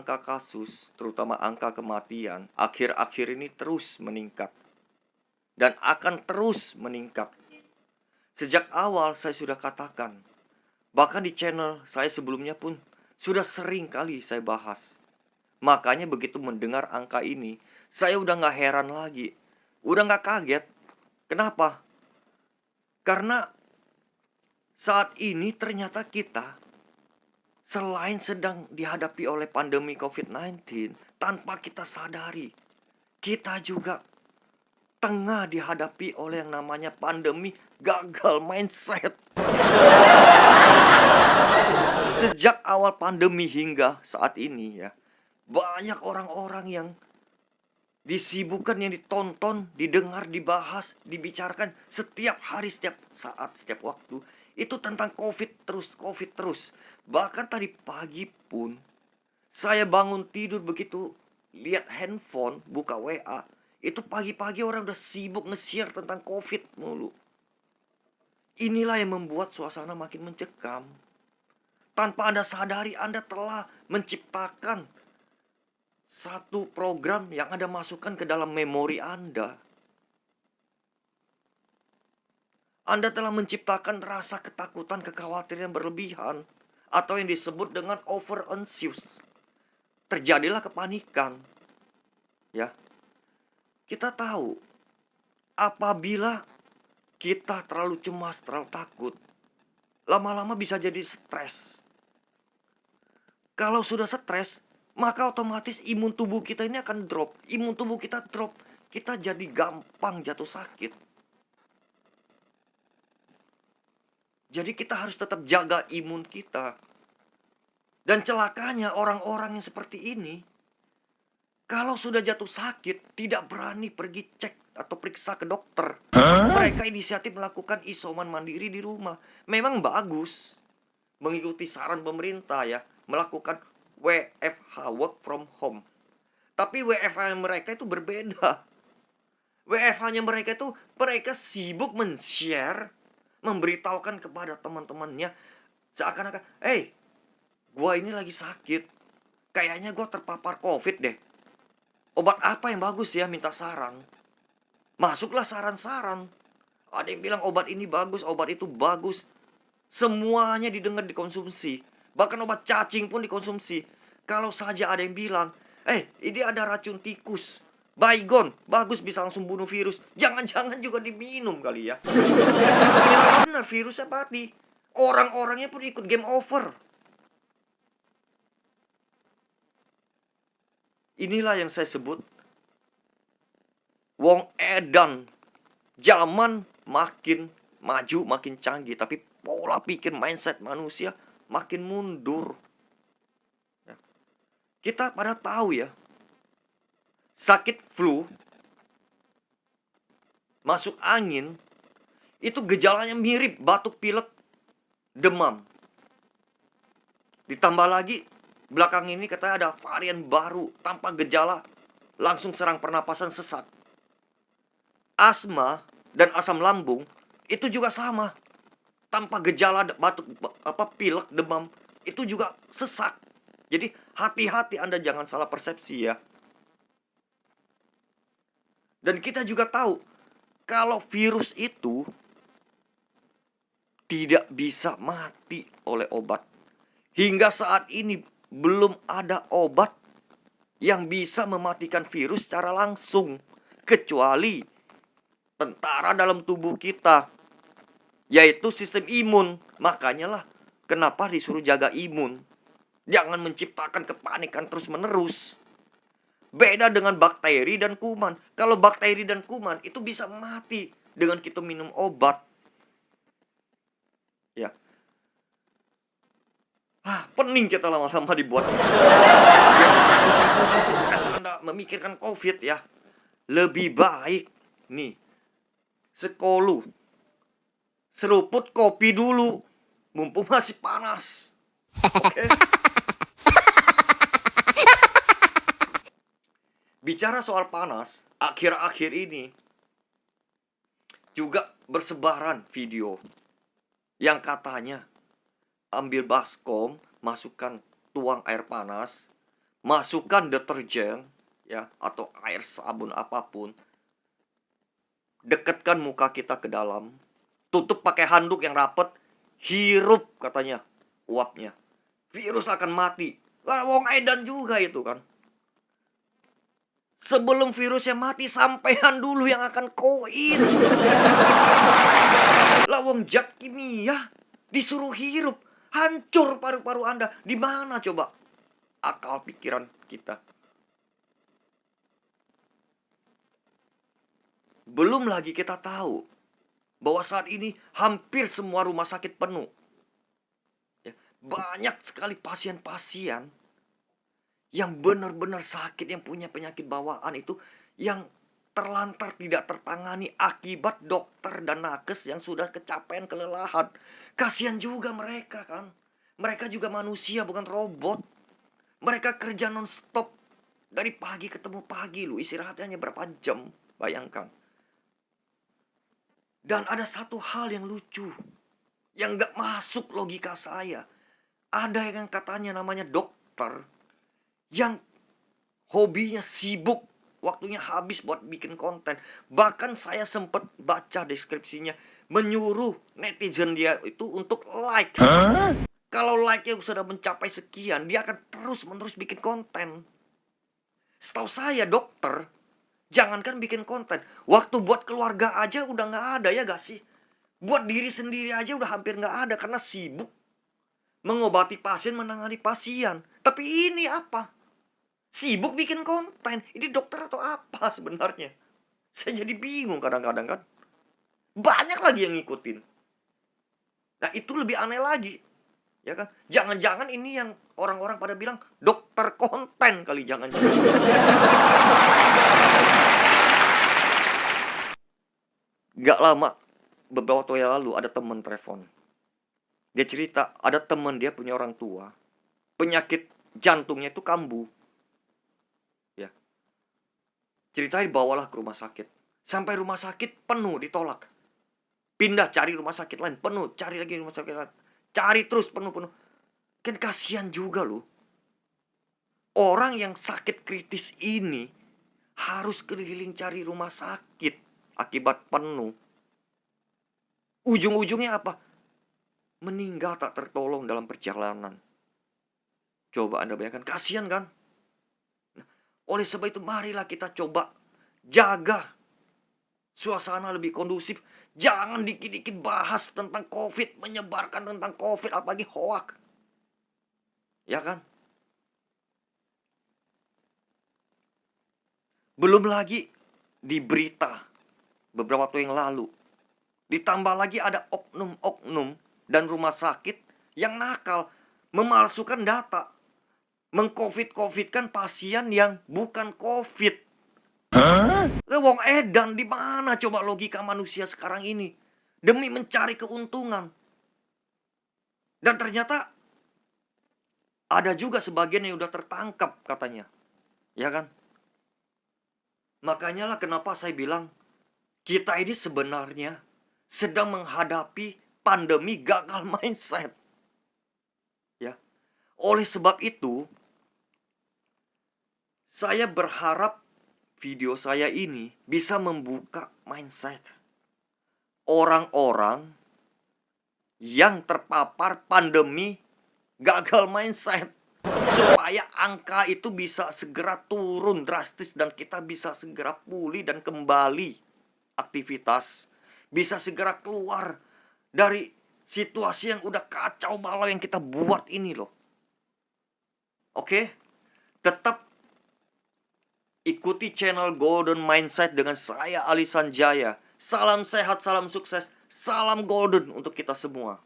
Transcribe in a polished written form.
angka kasus, terutama angka kematian, akhir-akhir ini terus meningkat. Dan akan terus meningkat. Sejak awal saya sudah katakan, bahkan di channel saya sebelumnya pun sudah sering kali saya bahas. Makanya begitu mendengar angka ini, saya udah gak heran lagi. Udah gak kaget. Kenapa? Karena saat ini ternyata kita selain sedang dihadapi oleh pandemi COVID-19, tanpa kita sadari, kita juga tengah dihadapi oleh yang namanya pandemi gagal mindset. Sejak awal pandemi hingga saat ini ya, banyak orang-orang yang disibukkan, yang ditonton, didengar, dibahas, dibicarakan setiap hari, setiap saat, setiap waktu. Itu tentang COVID terus. Bahkan tadi pagi pun, saya bangun tidur begitu lihat handphone, buka WA. Itu pagi-pagi orang udah sibuk nge-share tentang COVID mulu. Inilah yang membuat suasana makin mencekam. Tanpa Anda sadari, Anda telah menciptakan satu program yang Anda masukkan ke dalam memori Anda. Anda telah menciptakan rasa ketakutan, kekhawatiran yang berlebihan, atau yang disebut dengan over anxious. Terjadilah kepanikan. Ya. Kita tahu, apabila kita terlalu cemas, terlalu takut, lama-lama bisa jadi stres. Kalau sudah stres, maka otomatis imun tubuh kita ini akan drop. Imun tubuh kita drop, kita jadi gampang jatuh sakit. Jadi kita harus tetap jaga imun kita. Dan celakanya orang-orang yang seperti ini, kalau sudah jatuh sakit, tidak berani pergi cek atau periksa ke dokter. Mereka inisiatif melakukan isoman mandiri di rumah. Memang bagus mengikuti saran pemerintah ya, melakukan WFH, work from home. Tapi WFH mereka itu berbeda. WFH-nya mereka itu, mereka sibuk men-share, memberitahukan kepada teman-temannya, seakan-akan, gua ini lagi sakit, kayaknya gua terpapar COVID deh. Obat apa yang bagus ya, minta saran. Masuklah saran-saran. Ada yang bilang obat ini bagus, obat itu bagus. Semuanya didengar, dikonsumsi. Bahkan obat cacing pun dikonsumsi. Kalau saja ada yang bilang, ini ada racun tikus, Baygon, bagus, bisa langsung bunuh virus. Jangan-jangan juga diminum kali ya. Memang benar virusnya mati. Orang-orangnya pun ikut game over. Inilah yang saya sebut wong edan. Zaman makin maju, makin canggih, tapi pola pikir mindset manusia makin mundur. Kita pada tahu ya, sakit flu, masuk angin, itu gejalanya mirip batuk pilek, demam. Ditambah lagi, belakang ini katanya ada varian baru, tanpa gejala, langsung serang pernapasan, sesak. Asma dan asam lambung, itu juga sama. Tanpa gejala batuk, pilek, demam, itu juga sesak. Jadi hati-hati Anda jangan salah persepsi ya. Dan kita juga tahu, kalau virus itu tidak bisa mati oleh obat. Hingga saat ini belum ada obat yang bisa mematikan virus secara langsung. Kecuali tentara dalam tubuh kita, yaitu sistem imun. Makanya lah kenapa disuruh jaga imun. Jangan menciptakan kepanikan terus-menerus. Beda dengan bakteri dan kuman. Kalau bakteri dan kuman itu bisa mati dengan kita minum obat. Ya. Pening kita lama-lama dibuat. Pusing-pusing stres Anda memikirkan COVID ya. Lebih baik nih, sekolah seruput kopi dulu, mumpung masih panas. Oke? Bicara soal panas, akhir-akhir ini juga bersebaran video yang katanya ambil baskom, masukkan tuang air panas, masukkan deterjen ya atau air sabun apapun, dekatkan muka kita ke dalam, tutup pakai handuk yang rapet, hirup katanya uapnya. Virus akan mati. Lah wong edan juga itu kan. Sebelum virusnya mati, sampean dulu yang akan koin. Lah wong zat kimia disuruh hirup, hancur paru-paru Anda. Di mana coba akal pikiran kita? Belum lagi kita tahu bahwa saat ini hampir semua rumah sakit penuh. Ya, banyak sekali pasien-pasien yang benar-benar sakit, yang punya penyakit bawaan itu, yang terlantar tidak tertangani akibat dokter dan nakes yang sudah kecapean, kelelahan. Kasihan juga mereka kan. Mereka juga manusia, bukan robot. Mereka kerja non-stop. Dari pagi ketemu pagi lu, istirahatnya hanya berapa jam. Bayangkan. Dan ada satu hal yang lucu, yang gak masuk logika saya. Ada yang katanya namanya dokter, yang hobinya sibuk, waktunya habis buat bikin konten. Bahkan saya sempat baca deskripsinya, menyuruh netizen dia itu untuk like. Kalau like-nya sudah mencapai sekian, dia akan terus-menerus bikin konten. Setahu saya dokter, jangankan bikin konten, waktu buat keluarga aja udah nggak ada, ya gak sih? Buat diri sendiri aja udah hampir nggak ada karena sibuk mengobati pasien, menangani pasien. Tapi ini apa? Sibuk bikin konten. Ini dokter atau apa sebenarnya? Saya jadi bingung kadang-kadang kan. Banyak lagi yang ngikutin. Nah, itu lebih aneh lagi. Ya kan? Jangan-jangan ini yang orang-orang pada bilang dokter konten kali, jangan-jangan. Gak lama, beberapa waktu yang lalu ada temen telepon. Dia cerita, ada temen dia punya orang tua, penyakit jantungnya itu kambuh. Ceritanya bawalah ke rumah sakit. Sampai rumah sakit penuh, ditolak. Pindah cari rumah sakit lain, penuh. Cari lagi rumah sakit lain. Cari terus, penuh-penuh. Kan kasihan juga loh. Orang yang sakit kritis ini harus keliling cari rumah sakit akibat penuh. Ujung-ujungnya apa? Meninggal tak tertolong dalam perjalanan. Coba Anda bayangkan, kasihan kan? Oleh sebab itu marilah kita coba jaga suasana lebih kondusif. Jangan dikit-dikit bahas tentang COVID, menyebarkan tentang COVID, apalagi hoak. Ya kan? Belum lagi di berita beberapa waktu yang lalu. Ditambah lagi ada oknum-oknum dan rumah sakit yang nakal, memalsukan data, mengcovid-covidkan pasien yang bukan COVID. Wong edan, di mana coba logika manusia sekarang ini demi mencari keuntungan? Dan ternyata ada juga sebagian yang udah tertangkap katanya. Ya kan? Makanya lah kenapa saya bilang kita ini sebenarnya sedang menghadapi pandemi gagal mindset. Ya. Oleh sebab itu saya berharap video saya ini bisa membuka mindset orang-orang yang terpapar pandemi gagal mindset, supaya angka itu bisa segera turun drastis dan kita bisa segera pulih dan kembali aktivitas, bisa segera keluar dari situasi yang udah kacau balau yang kita buat ini loh. Oke? Tetap ikuti channel Golden Mindset dengan saya, Ali Sanjaya. Salam sehat, salam sukses, salam golden untuk kita semua.